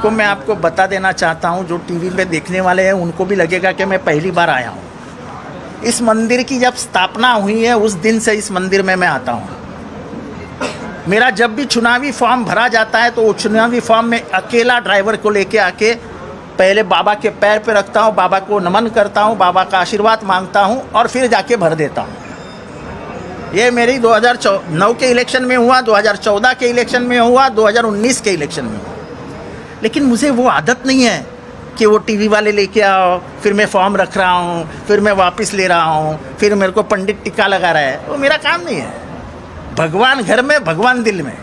देखो, मैं आपको बता देना चाहता हूँ, जो टीवी पे देखने वाले हैं उनको भी लगेगा कि मैं पहली बार आया हूँ। इस मंदिर की जब स्थापना हुई है उस दिन से इस मंदिर में मैं आता हूँ। मेरा जब भी चुनावी फॉर्म भरा जाता है तो वो चुनावी फॉर्म में अकेला ड्राइवर को लेके आके पहले बाबा के पैर पे रखता हूँ, बाबा को नमन करता हूँ, बाबा का आशीर्वाद मांगता हूँ और फिर जाके भर देता हूँ। ये मेरी 2009 के इलेक्शन में हुआ, 2014 के इलेक्शन में हुआ, 2019 के इलेक्शन में हुआ। लेकिन मुझे वो आदत नहीं है कि वो टीवी वाले लेके आओ, फिर मैं फॉर्म रख रहा हूँ, फिर मैं वापस ले रहा हूँ, फिर मेरे को पंडित टिक्का लगा रहा है। वो मेरा काम नहीं है। भगवान घर में, भगवान दिल में।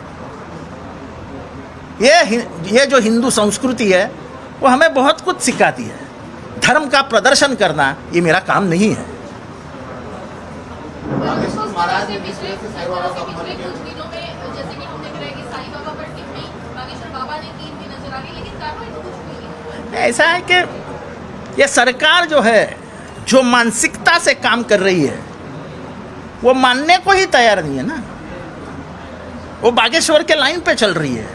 ये जो हिंदू संस्कृति है वो हमें बहुत कुछ सिखाती है। धर्म का प्रदर्शन करना ये मेरा काम नहीं है। ऐसा है कि ये सरकार जो है, जो मानसिकता से काम कर रही है वो मानने को ही तैयार नहीं है ना। वो बागेश्वर के लाइन पे चल रही है,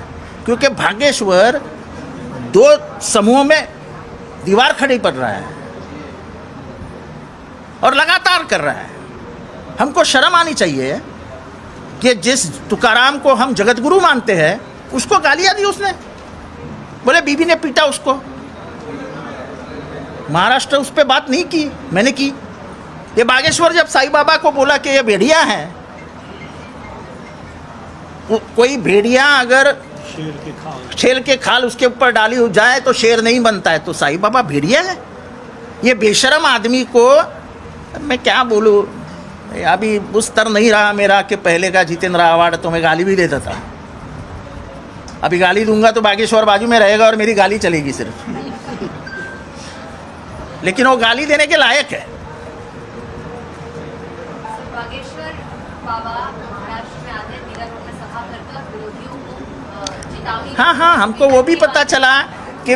क्योंकि बागेश्वर 2 समूहों में दीवार खड़ी पड़ रहा है और लगातार कर रहा है। हमको शर्म आनी चाहिए कि जिस तुकाराम को हम जगत गुरु मानते हैं उसको गालियां दी उसने, बोले बीबी ने पीटा उसको। महाराष्ट्र उस पर बात नहीं की, मैंने की। ये बागेश्वर जब साईं बाबा को बोला कि ये भेड़िया हैं, कोई भेड़िया अगर शेर के खाल उसके ऊपर डाली हो जाए तो शेर नहीं बनता है, तो साईं बाबा भेड़िया है। ये बेशरम आदमी को मैं क्या बोलूं, अभी उस तरह नहीं रहा मेरा कि पहले का जितेंद्र आवाड़ तो मैं गाली भी देता था। अभी गाली दूंगा तो बागेश्वर बाजू में रहेगा और मेरी गाली चलेगी सिर्फ, लेकिन वो गाली देने के लायक है। बागेश्वर बाबा महाराष्ट्र में आते मीरापुर में सभा करके विरोधियों को चेतावनी। हाँ, हमको वो भी पता चला कि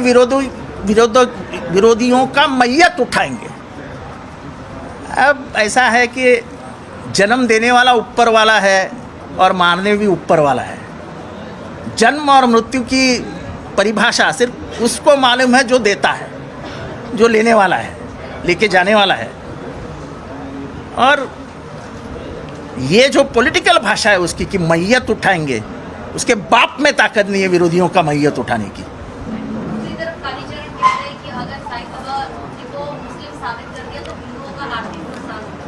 विरोधियों का मैयत उठाएंगे। अब ऐसा है कि जन्म देने वाला ऊपर वाला है और मारने भी ऊपर वाला है। जन्म और मृत्यु की परिभाषा सिर्फ उसको मालूम है जो देता है, जो लेने वाला है, लेके जाने वाला है। और ये जो पॉलिटिकल भाषा है उसकी कि मैयत उठाएंगे, उसके बाप में ताकत नहीं है विरोधियों का मैयत उठाने की। दूसरी तरफ कालीचरण कहते हैं कि अगर साईं बाबा को मुस्लिम साबित कर दिया तो हिंदुओं का आर्थिक नुकसान होगा।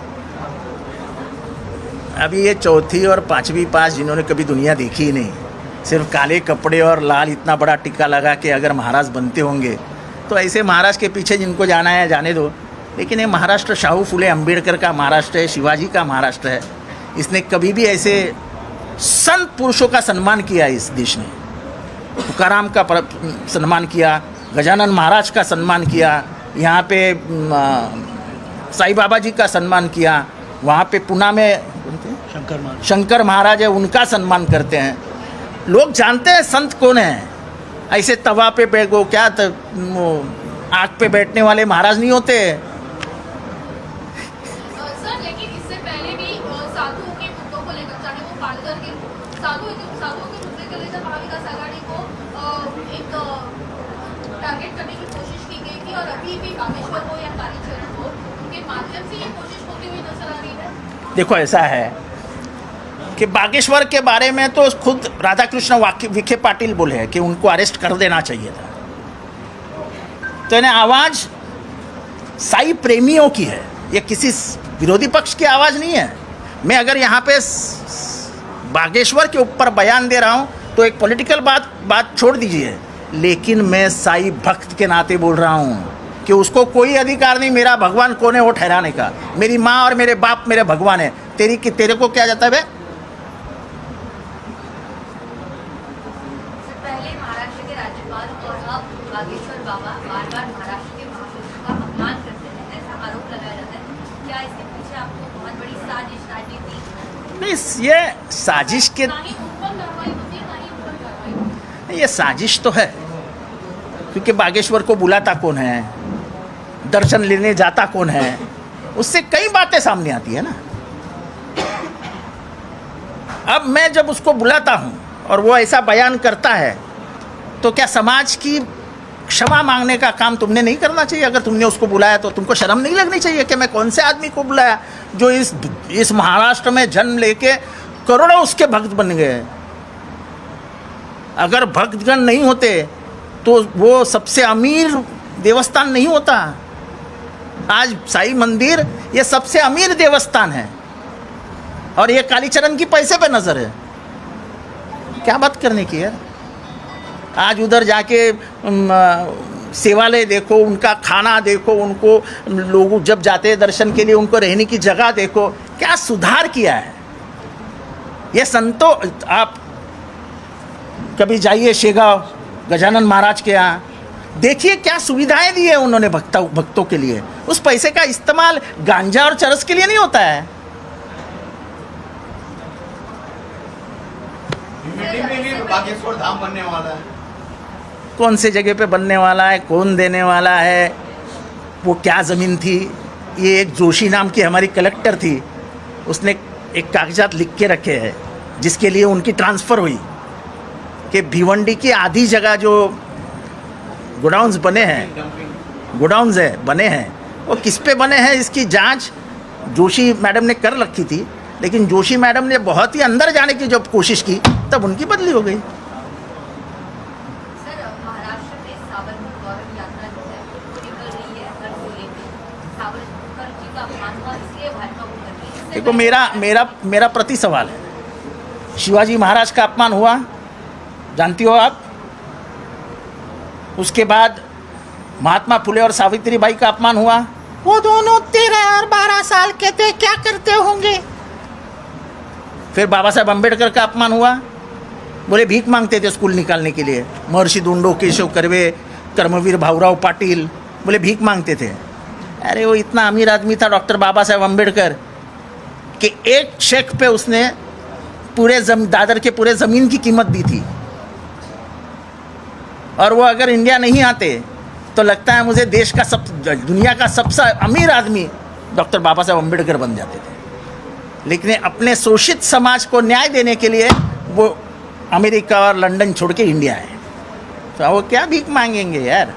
अभी ये चौथी और पांचवी पास जिन्होंने कभी दुनिया देखी ही नहीं, सिर्फ काले कपड़े और लाल इतना बड़ा टिक्का लगा के अगर महाराज बनते होंगे तो ऐसे महाराज के पीछे जिनको जाना है जाने दो। लेकिन ये महाराष्ट्र शाहू फुले अंबेडकर का महाराष्ट्र है, शिवाजी का महाराष्ट्र है। इसने कभी भी ऐसे संत पुरुषों का सम्मान किया इस देश में। तुकाराम का सम्मान किया, गजानन महाराज का सम्मान किया, यहाँ पे साईं बाबा जी का सम्मान किया, वहाँ पे पुणे में शंकर महाराज है उनका सम्मान करते हैं। लोग जानते हैं संत कौन है। ऐसे तवा पे बैठो क्या आग पे बैठने वाले महाराज नहीं होते। सर, लेकिन इससे पहले भी साधुओं के मुद्दों को लेकर, चाहे वो पालघर के साधुओं के मुद्दे के लेकर महाविकास आघाड़ी को एक टारगेट करने की कोशिश की गई थी और अभी भी बागेश्वर हो या कालीचरण हो, उनके माध्यम से ये कोशिश होती हुई नजर आ रही है। देखो, ऐसा है कि बागेश्वर के बारे में तो खुद राधाकृष्ण विखे पाटिल बोले हैं कि उनको अरेस्ट कर देना चाहिए था। तो इन्हें आवाज़ साई प्रेमियों की है, ये किसी विरोधी पक्ष की आवाज़ नहीं है। मैं अगर यहाँ पे बागेश्वर के ऊपर बयान दे रहा हूँ तो एक पॉलिटिकल बात छोड़ दीजिए, लेकिन मैं साई भक्त के नाते बोल रहा हूँ कि उसको कोई अधिकार नहीं मेरा भगवान कौन है वो ठहराने का। मेरी माँ और मेरे बाप मेरे भगवान है। तेरे को क्या जाता है? बागेश्वर बाबा बार-बार महाराष्ट्र के महापुरुषों का अपमान करते हैं, ऐसा आरोप लगाया जाता है। क्या इसके पीछे आपको बहुत बड़ी साजिश राजनीति? नहीं, ये साजिश के ये साजिश तो है, क्योंकि बागेश्वर को बुलाता कौन है, दर्शन लेने जाता कौन है, उससे कई बातें सामने आती है ना। अब मैं जब उसको बुलाता हूँ और वो ऐसा बयान करता है तो क्या समाज की क्षमा मांगने का काम तुमने नहीं करना चाहिए? अगर तुमने उसको बुलाया तो तुमको शर्म नहीं लगनी चाहिए कि मैं कौन से आदमी को बुलाया जो इस महाराष्ट्र में जन्म लेके करोड़ों उसके भक्त बन गए? अगर भक्तगण नहीं होते तो वो सबसे अमीर देवस्थान नहीं होता। आज साईं मंदिर ये सबसे अमीर देवस्थान है और ये कालीचरण की पैसे पे नजर है। क्या बात करने की है? आज उधर जाके सेवालय देखो, उनका खाना देखो, उनको लोग जब जाते हैं दर्शन के लिए उनको रहने की जगह देखो, क्या सुधार किया है ये संतो। आप कभी जाइए शेगांव गजानन महाराज के यहाँ, देखिए क्या सुविधाएं दी है उन्होंने भक्तों के लिए। उस पैसे का इस्तेमाल गांजा और चरस के लिए नहीं होता है। बागेश्वर धाम बनने वाला है, कौन से जगह पे बनने वाला है, कौन देने वाला है, वो क्या ज़मीन थी? ये एक जोशी नाम की हमारी कलेक्टर थी, उसने एक कागजात लिख के रखे हैं जिसके लिए उनकी ट्रांसफ़र हुई कि भिवंडी की आधी जगह जो गोडाउन्स बने हैं, गोडाउन्स है बने हैं, वो किस पे बने हैं इसकी जांच जोशी मैडम ने कर रखी थी। लेकिन जोशी मैडम ने बहुत ही अंदर जाने की जब कोशिश की तब उनकी बदली हो गई। सर, महाराष्ट्र में सावरकर गौरव यात्रा जो है वो निकल रही है हर जिले में। सावरकर जी का अपमान हुआ इसलिए भाजपा वो कर रही है। देखो मेरा प्रति सवाल है, शिवाजी महाराज का अपमान हुआ, जानती हो आप? उसके बाद महात्मा फुले और सावित्रीबाई का अपमान हुआ। वो दोनों 13 और 12 साल के थे, क्या करते होंगे? फिर बाबा साहेब अम्बेडकर का अपमान हुआ, बोले भीख मांगते थे स्कूल निकालने के लिए। महर्षि दोंडो, केशव कर्वे, कर्मवीर भाऊराव पाटिल बोले भीख मांगते थे। अरे वो इतना अमीर आदमी था डॉक्टर बाबा साहेब अम्बेडकर कि एक चेक पे उसने पूरे दादर के पूरे ज़मीन की कीमत दी थी। और वो अगर इंडिया नहीं आते तो लगता है मुझे देश का दुनिया का सबसे अमीर आदमी डॉक्टर बाबा साहेब अम्बेडकर बन जाते थे। लेकिन अपने शोषित समाज को न्याय देने के लिए वो अमेरिका और लंदन छोड़ के इंडिया आए, तो वो क्या भीख मांगेंगे यार? तो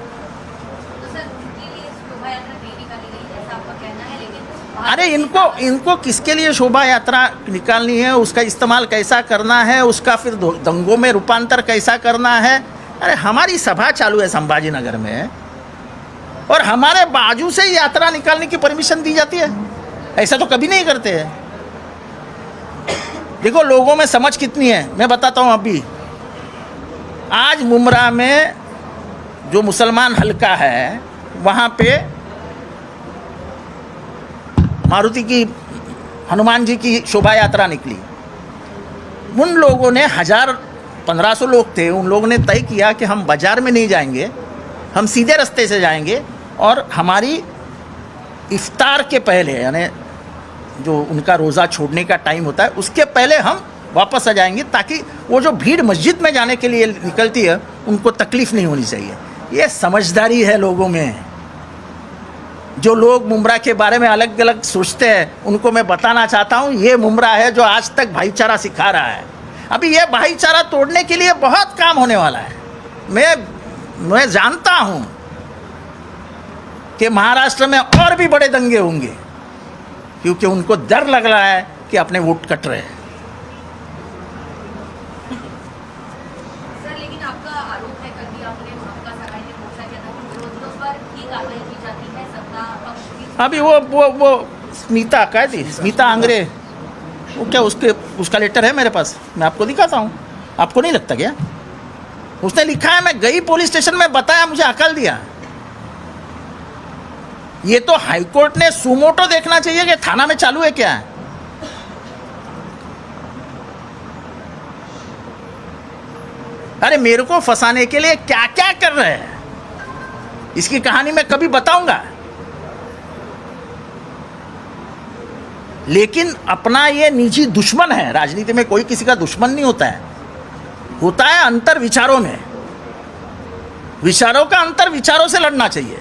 सर, उनके लिए शोभा यात्रा नहीं निकाली गई जैसा आपका कहना है, लेकिन अरे इनको किसके लिए शोभा यात्रा निकालनी है, उसका इस्तेमाल कैसा करना है, उसका फिर दंगों में रूपांतर कैसा करना है? अरे हमारी सभा चालू है संभाजी नगर में और हमारे बाजू से यात्रा निकालने की परमिशन दी जाती है? ऐसा तो कभी नहीं करते हैं। देखो लोगों में समझ कितनी है, मैं बताता हूँ। अभी आज मुमरा में जो मुसलमान हल्का है वहाँ पे मारुति की, हनुमान जी की शोभा यात्रा निकली। उन लोगों ने 1500 लोग थे, उन लोगों ने तय किया कि हम बाज़ार में नहीं जाएंगे, हम सीधे रास्ते से जाएंगे और हमारी इफ्तार के पहले, यानी जो उनका रोज़ा छोड़ने का टाइम होता है उसके पहले हम वापस आ जाएंगे, ताकि वो जो भीड़ मस्जिद में जाने के लिए निकलती है उनको तकलीफ़ नहीं होनी चाहिए। ये समझदारी है लोगों में। जो लोग मुमरा के बारे में अलग अलग सोचते हैं उनको मैं बताना चाहता हूँ, ये मुमरा है जो आज तक भाईचारा सिखा रहा है। अभी ये भाईचारा तोड़ने के लिए बहुत काम होने वाला है। मैं जानता हूँ कि महाराष्ट्र में और भी बड़े दंगे होंगे, क्योंकि उनको डर लग रहा है कि अपने वोट कट रहे हैं। सर, लेकिन आपका आरोप है, कल भी आपने आपका सगाई ने पूछा किया था कि विरोधियों पर ही कार्रवाई की जाती है, सत्ता पक्ष की। अभी वो स्मिता क्या थी, स्मिता आंग्रे, वो क्या उसका लेटर है मेरे पास, मैं आपको दिखाता हूँ। आपको नहीं लगता क्या? उसने लिखा है, मैं गई पुलिस स्टेशन में, बताया, मुझे अकल दिया। ये तो हाईकोर्ट ने सुमोटो देखना चाहिए कि थाना में चालू है क्या। अरे मेरे को फंसाने के लिए क्या क्या कर रहे हैं, इसकी कहानी मैं कभी बताऊंगा। लेकिन अपना ये निजी दुश्मन है। राजनीति में कोई किसी का दुश्मन नहीं होता है, होता है अंतर विचारों में। विचारों का अंतर विचारों से लड़ना चाहिए।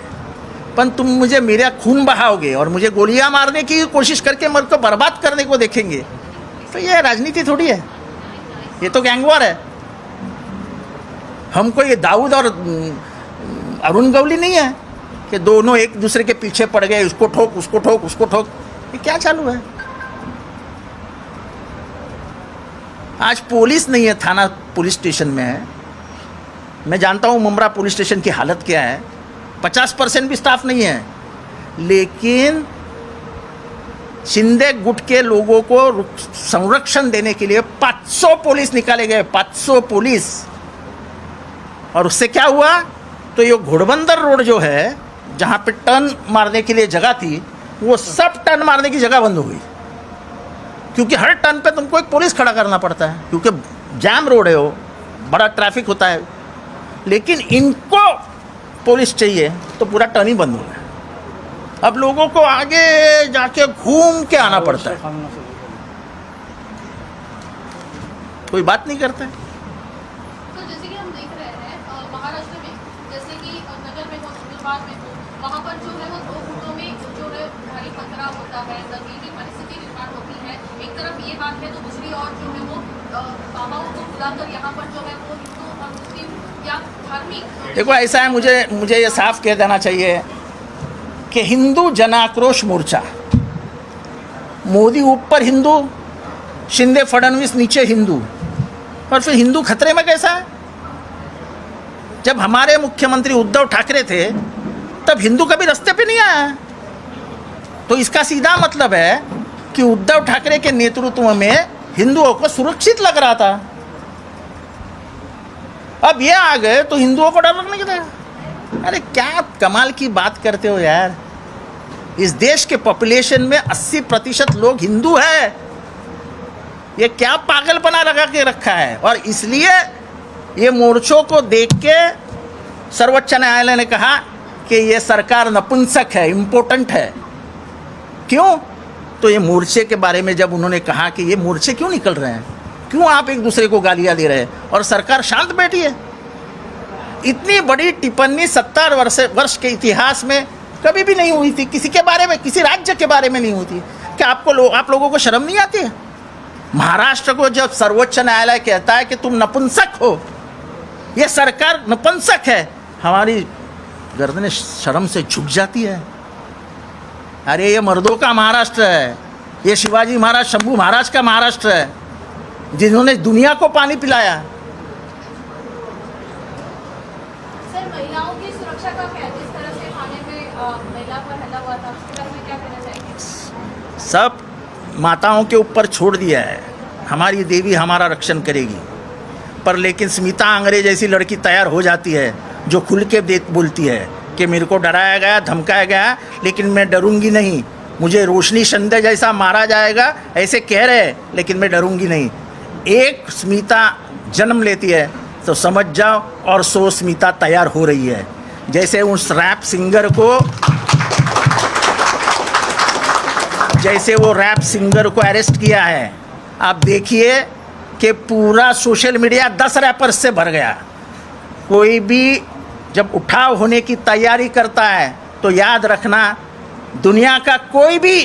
पर तुम मुझे मेरा खून बहाओगे और मुझे गोलियां मारने की कोशिश करके मेरे को बर्बाद करने को देखेंगे, तो ये राजनीति थोड़ी है, ये तो गैंगवॉर है। हमको ये दाऊद और अरुण गवली नहीं है कि दोनों एक दूसरे के पीछे पड़ गए, उसको ठोक उसको ठोक उसको ठोक। ये क्या चालू है? आज पुलिस नहीं है, थाना पुलिस स्टेशन में है। मैं जानता हूँ मुमरा पुलिस स्टेशन की हालत क्या है, 50% भी स्टाफ नहीं है, लेकिन शिंदे गुट के लोगों को संरक्षण देने के लिए 500 पुलिस निकाले गए, 500 पुलिस। और उससे क्या हुआ? तो ये घोड़बंदर रोड जो है, जहाँ पे टर्न मारने के लिए जगह थी, वो सब टर्न मारने की जगह बंद हो गई, क्योंकि हर टर्न पे तुमको एक पुलिस खड़ा करना पड़ता है, क्योंकि जाम रोड है, वो बड़ा ट्रैफिक होता है। लेकिन इनको पुलिस चाहिए तो पूरा टर्न ही बंद हो गया। अब लोगों को आगे जाके घूम के आना पड़ता है, कोई बात नहीं करता है। तो जैसे कि हम देख रहे हैं महाराष्ट्र में, जैसे कि नगर में हो, नंदुरबार में हो, वहाँ पर जो है वो 2 गुटों में जो है भारी पथराव होता है, दंगे की परिस्थिति निर्माण होती है। एक तरफ ये बात है तो दूसरी ओर जो है वो बाबाओं को बुलाकर यहाँ पर जो है वो हिंदू और मुस्लिम या धार्मिक। देखो ऐसा है, मुझे ये साफ कह देना चाहिए कि हिंदू जनाक्रोश मोर्चा, मोदी ऊपर हिंदू, शिंदे फडणवीस नीचे हिंदू, और फिर हिंदू खतरे में कैसा है? जब हमारे मुख्यमंत्री उद्धव ठाकरे थे तब हिंदू कभी रास्ते पे नहीं आया। तो इसका सीधा मतलब है कि उद्धव ठाकरे के नेतृत्व में हिंदुओं को सुरक्षित लग रहा था। अब ये आ गए तो हिंदुओं को डर लगने का। अरे क्या कमाल की बात करते हो यार। इस देश के पॉपुलेशन में 80% लोग हिंदू है। ये क्या पागलपना लगा के रखा है। और इसलिए ये मोर्चों को देख के सर्वोच्च न्यायालय ने कहा कि ये सरकार नपुंसक है, इम्पोर्टेंट है। क्यों? तो ये मोर्चे के बारे में जब उन्होंने कहा कि ये मोर्चे क्यों निकल रहे हैं, क्यों आप एक दूसरे को गालियां दे रहे हैं और सरकार शांत बैठी है। इतनी बड़ी टिप्पणी 70 वर्ष के इतिहास में कभी भी नहीं हुई थी, किसी के बारे में, किसी राज्य के बारे में नहीं हुई थी। क्या आप लोगों को शर्म नहीं आती है? महाराष्ट्र को जब सर्वोच्च न्यायालय कहता है कि तुम नपुंसक हो, ये सरकार नपुंसक है, हमारी गर्दनें शर्म से झुक जाती है। अरे ये मर्दों का महाराष्ट्र है, ये शिवाजी महाराज, शंभू महाराज का महाराष्ट्र है, जिन्होंने दुनिया को पानी पिलाया। सर, महिलाओं की सुरक्षा का क्या, जिस तरह से थाने में महिला पर हमला हुआ था, उसके बारे में क्या कहना चाहेंगे? सब माताओं के ऊपर छोड़ दिया है, हमारी देवी हमारा रक्षण करेगी। पर लेकिन स्मिता आंग्रे जैसी लड़की तैयार हो जाती है जो खुल के बोलती है कि मेरे को डराया गया, धमकाया गया, लेकिन मैं डरूंगी नहीं, मुझे रोशनी शिंदे जैसा मारा जाएगा ऐसे कह रहे हैं, लेकिन मैं डरूंगी नहीं। एक स्मिता जन्म लेती है तो समझ जाओ और 100 स्मिता तैयार हो रही है। जैसे उस रैप सिंगर को, जैसे वो रैप सिंगर को अरेस्ट किया है, आप देखिए कि पूरा सोशल मीडिया 10 रैपर्स से भर गया। कोई भी जब उठाव होने की तैयारी करता है तो याद रखना, दुनिया का कोई भी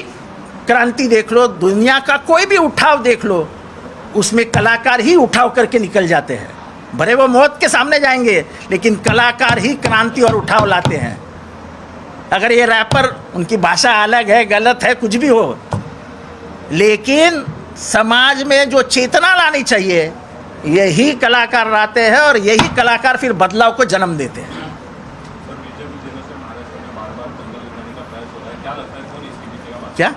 क्रांति देख लो, दुनिया का कोई भी उठाव देख लो, उसमें कलाकार ही उठाव करके निकल जाते हैं। भले वो मौत के सामने जाएंगे, लेकिन कलाकार ही क्रांति और उठाव लाते हैं। अगर ये रैपर, उनकी भाषा अलग है, गलत है, कुछ भी हो, लेकिन समाज में जो चेतना लानी चाहिए यही कलाकार लाते हैं, और यही कलाकार फिर बदलाव को जन्म देते हैं। क्या?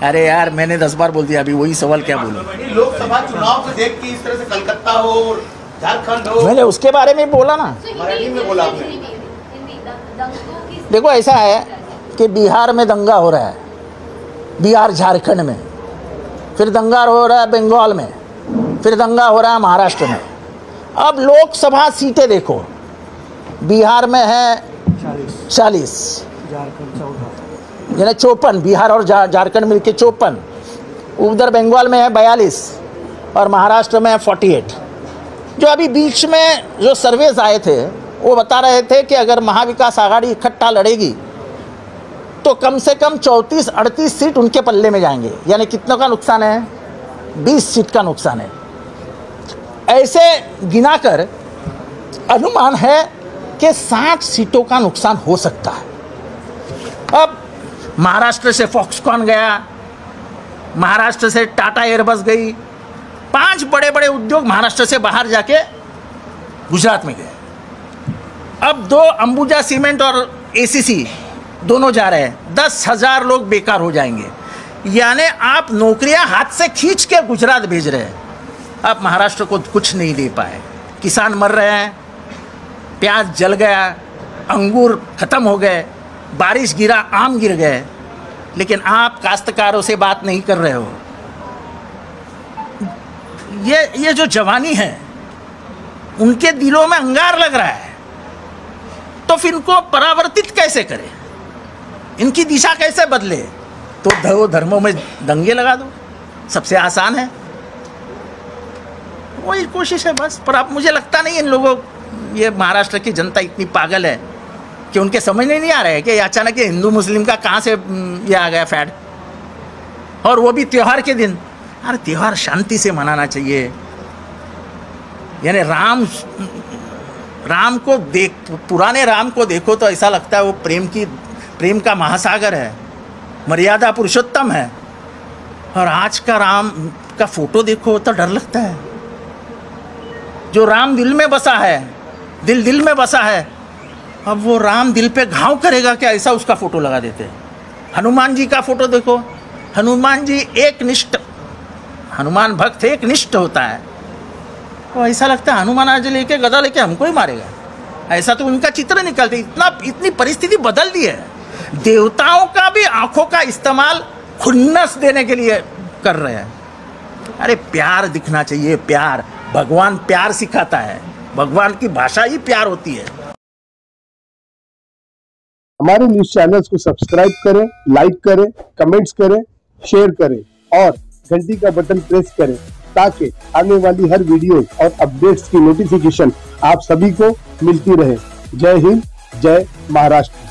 अरे यार, मैंने 10 बार बोल दिया, अभी वही सवाल क्या बोलूं? लोकसभा चुनाव से देख के इस तरह से कलकत्ता हो, झारखंड हो, मैंने उसके बारे में बोला ना। मराठी में बोला आपने। देखो ऐसा है कि बिहार में दंगा हो रहा है, बिहार झारखंड में, फिर दंगा हो रहा है बंगाल में, फिर दंगा हो रहा है महाराष्ट्र में। अब लोकसभा सीटें देखो, बिहार में है 40, यानी 54, बिहार और झारखंड मिलके 54, उधर बंगाल में है 42 और महाराष्ट्र में है 48। जो अभी बीच में जो सर्वेज आए थे वो बता रहे थे कि अगर महाविकास आघाड़ी इकट्ठा लड़ेगी तो कम से कम 34-38 सीट उनके पल्ले में जाएंगे। यानी कितनों का नुकसान है? 20 सीट का नुकसान है। ऐसे गिनाकर अनुमान है कि 60 सीटों का नुकसान हो सकता है। अब महाराष्ट्र से फॉक्सकॉन गया, महाराष्ट्र से टाटा एयरबस गई, 5 बड़े बड़े उद्योग महाराष्ट्र से बाहर जाके गुजरात में गए। अब 2 अंबुजा सीमेंट और एसीसी दोनों जा रहे हैं, 10,000 लोग बेकार हो जाएंगे। यानी आप नौकरियां हाथ से खींच के गुजरात भेज रहे हैं, आप महाराष्ट्र को कुछ नहीं दे पाए। किसान मर रहे हैं, प्याज जल गया, अंगूर खत्म हो गए, बारिश गिरा, आम गिर गए, लेकिन आप काश्तकारों से बात नहीं कर रहे हो। ये जो जवानी है उनके दिलों में अंगार लग रहा है, तो फिर इनको परावर्तित कैसे करें, इनकी दिशा कैसे बदले? तो दो धर्मों में दंगे लगा दो, सबसे आसान है, वही कोशिश है बस। पर अब मुझे लगता नहीं इन लोगों, ये महाराष्ट्र की जनता इतनी पागल है कि उनके समझ नहीं आ रहा है कि अचानक ये हिंदू मुस्लिम का कहाँ से ये आ गया फैड, और वो भी त्योहार के दिन। अरे त्योहार शांति से मनाना चाहिए। यानी राम को पुराने राम को देखो तो ऐसा लगता है वो प्रेम का महासागर है, मर्यादा पुरुषोत्तम है, और आज का राम का फोटो देखो तो डर लगता है। जो राम दिल में बसा है, दिल में बसा है, अब वो राम दिल पे घाव करेगा क्या, ऐसा उसका फोटो लगा देते हैं। हनुमान जी का फोटो देखो, हनुमान जी एकनिष्ठ, हनुमान भक्त एकनिष्ठ होता है, तो ऐसा लगता है हनुमान आज लेके गदा लेके हमको ही मारेगा, ऐसा तो उनका चित्र निकलते। इतनी परिस्थिति बदल दी है। देवताओं का भी आंखों का इस्तेमाल खुन्नस देने के लिए कर रहे हैं। अरे प्यार दिखना चाहिए, प्यार। भगवान प्यार सिखाता है, भगवान की भाषा ही प्यार होती है। हमारे न्यूज चैनल्स को सब्सक्राइब करें, लाइक करें, कमेंट्स करें, शेयर करें और घंटी का बटन प्रेस करें, ताकि आने वाली हर वीडियो और अपडेट्स की नोटिफिकेशन आप सभी को मिलती रहे। जय हिंद, जय महाराष्ट्र।